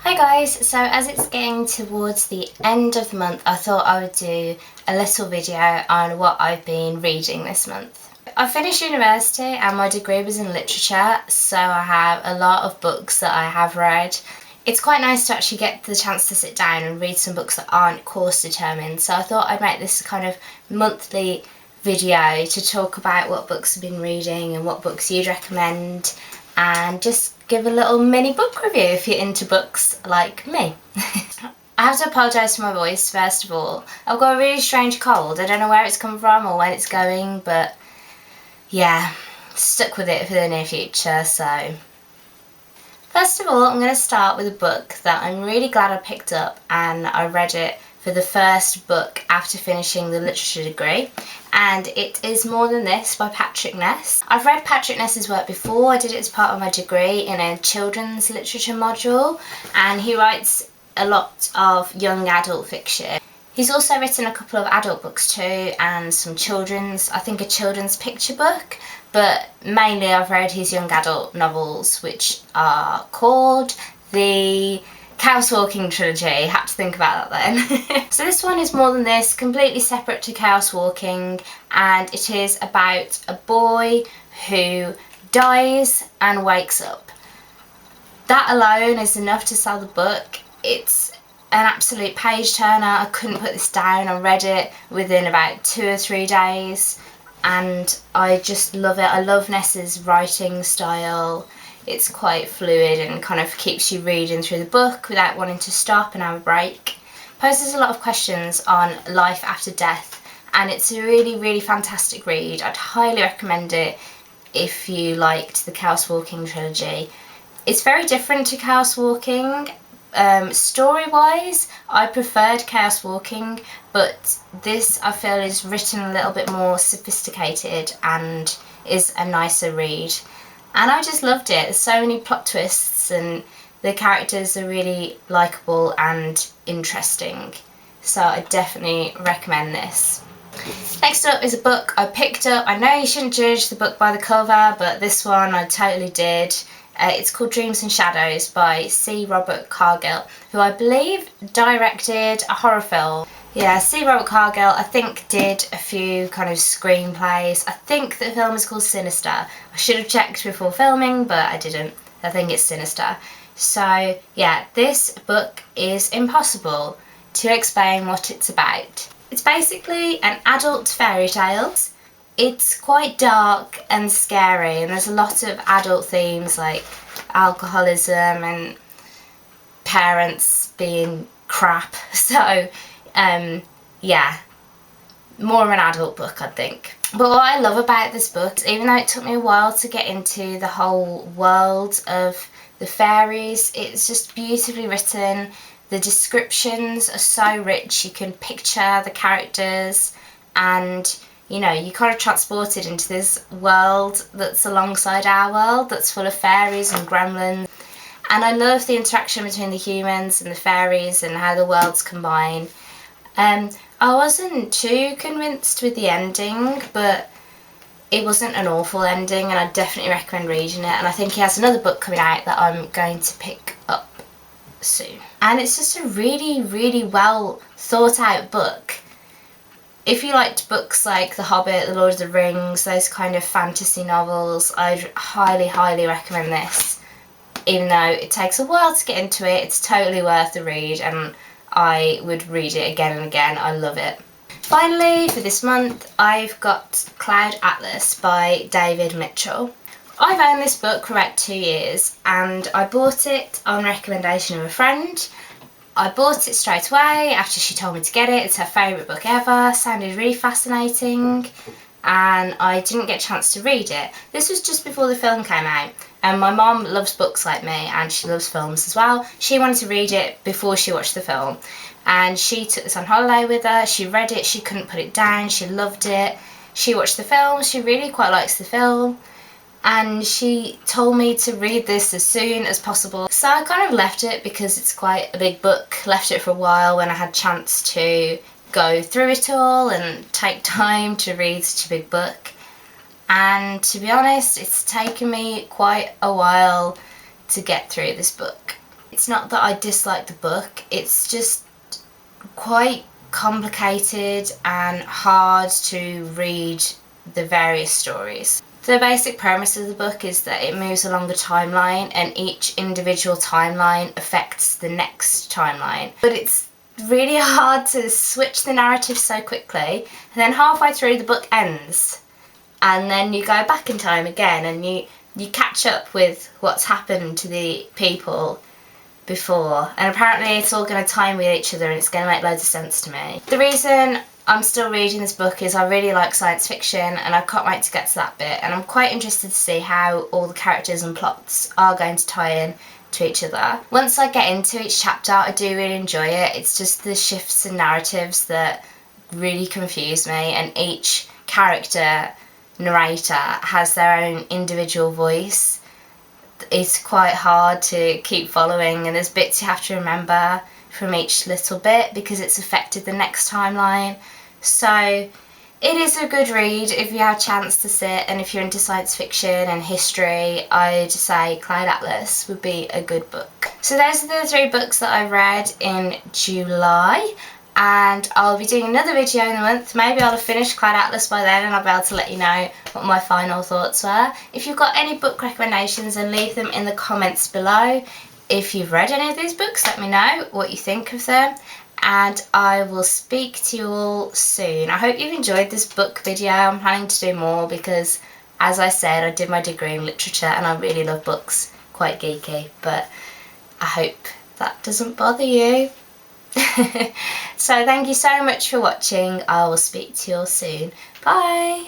Hi guys, so as it's getting towards the end of the month, I thought I would do a little video on what I've been reading this month. I finished university and my degree was in literature, so I have a lot of books that I have read. It's quite nice to actually get the chance to sit down and read some books that aren't course determined, so I thought I'd make this kind of monthly video to talk about what books I've been reading and what books you'd recommend, and just give a little mini book review if you're into books like me. I have to apologise for my voice first of all. I've got a really strange cold. I don't know where it's come from or when it's going, but yeah, stuck with it for the near future. So first of all, I'm going to start with a book that I'm really glad I picked up, and I read it for the first book after finishing the literature degree, and it is More Than This by Patrick Ness. I've read Patrick Ness's work before. I did it as part of my degree in a children's literature module, and he writes a lot of young adult fiction. He's also written a couple of adult books too, and some children's, I think a children's picture book, but mainly I've read his young adult novels, which are called the Chaos Walking trilogy. Had to think about that then. So this one is More Than This, completely separate to Chaos Walking, and it is about a boy who dies and wakes up. That alone is enough to sell the book. It's an absolute page turner. I couldn't put this down. I read it within about 2 or 3 days and I just love it. I love Ness's writing style. It's quite fluid and kind of keeps you reading through the book without wanting to stop and have a break. Poses a lot of questions on life after death, and it's a really fantastic read. I'd highly recommend it if you liked the Chaos Walking trilogy. It's very different to Chaos Walking. Story-wise, I preferred Chaos Walking, but this I feel is written a little bit more sophisticated and is a nicer read. And I just loved it. There's so many plot twists and the characters are really likeable and interesting. So I definitely recommend this. Next up is a book I picked up. I know you shouldn't judge the book by the cover, but this one I totally did. It's called Dreams and Shadows by C. Robert Cargill, who I believe directed a horror film. Yeah, C. Robert Cargill, I think, did a few kind of screenplays. I think the film is called Sinister. I should have checked before filming, but I didn't. I think it's Sinister. So, yeah, this book is impossible to explain what it's about. It's basically an adult fairy tale. It's quite dark and scary, and there's a lot of adult themes like alcoholism and parents being crap. So, yeah, more of an adult book, I think. But what I love about this book, even though it took me a while to get into the whole world of the fairies, it's just beautifully written. The descriptions are so rich. You can picture the characters and, you know, you're kind of transported into this world that's alongside our world, that's full of fairies and gremlins. And I love the interaction between the humans and the fairies and how the worlds combine. I wasn't too convinced with the ending, but it wasn't an awful ending, and I definitely recommend reading it. And I think he has another book coming out that I'm going to pick up soon. And it's just a really well thought out book. If you liked books like The Hobbit, The Lord of the Rings, those kind of fantasy novels, I'd highly recommend this. Even though it takes a while to get into it, it's totally worth the read, and I would read it again and again. I love it. Finally, for this month, I've got Cloud Atlas by David Mitchell. I've owned this book for about 2 years, and I bought it on recommendation of a friend. I bought it straight away after she told me to get it. It's her favourite book ever, sounded really fascinating, and I didn't get a chance to read it. This was just before the film came out, and my mum loves books like me, and she loves films as well. She wanted to read it before she watched the film, and she took this on holiday with her. She read it, she couldn't put it down, she loved it. She watched the film, she really quite likes the film, and she told me to read this as soon as possible. So I kind of left it because it's quite a big book, left it for a while when I had a chance to go through it all and take time to read such a big book. And to be honest, it's taken me quite a while to get through this book. It's not that I dislike the book, it's just quite complicated and hard to read the various stories. The basic premise of the book is that it moves along a timeline and each individual timeline affects the next timeline. But it's really hard to switch the narrative so quickly, and then halfway through the book ends and then you go back in time again and you catch up with what's happened to the people before, and apparently it's all going to tie in with each other and it's going to make loads of sense to me. The reason I'm still reading this book is I really like science fiction and I can't wait to get to that bit, and I'm quite interested to see how all the characters and plots are going to tie in to each other. Once I get into each chapter, I do really enjoy it. It's just the shifts in narratives that really confuse me, and each character narrator has their own individual voice. It's quite hard to keep following, and there's bits you have to remember from each little bit because it's affected the next timeline. So it is a good read if you have a chance to sit, and if you're into science fiction and history, I'd say Cloud Atlas would be a good book. So those are the 3 books that I read in July, and I'll be doing another video in the month. Maybe I'll have finished Cloud Atlas by then and I'll be able to let you know what my final thoughts were. If you've got any book recommendations, then leave them in the comments below. If you've read any of these books, let me know what you think of them, and I will speak to you all soon. I hope you've enjoyed this book video. I'm planning to do more because, as I said, I did my degree in literature and I really love books, quite geeky, but I hope that doesn't bother you. So thank you so much for watching. I will speak to you all soon. Bye!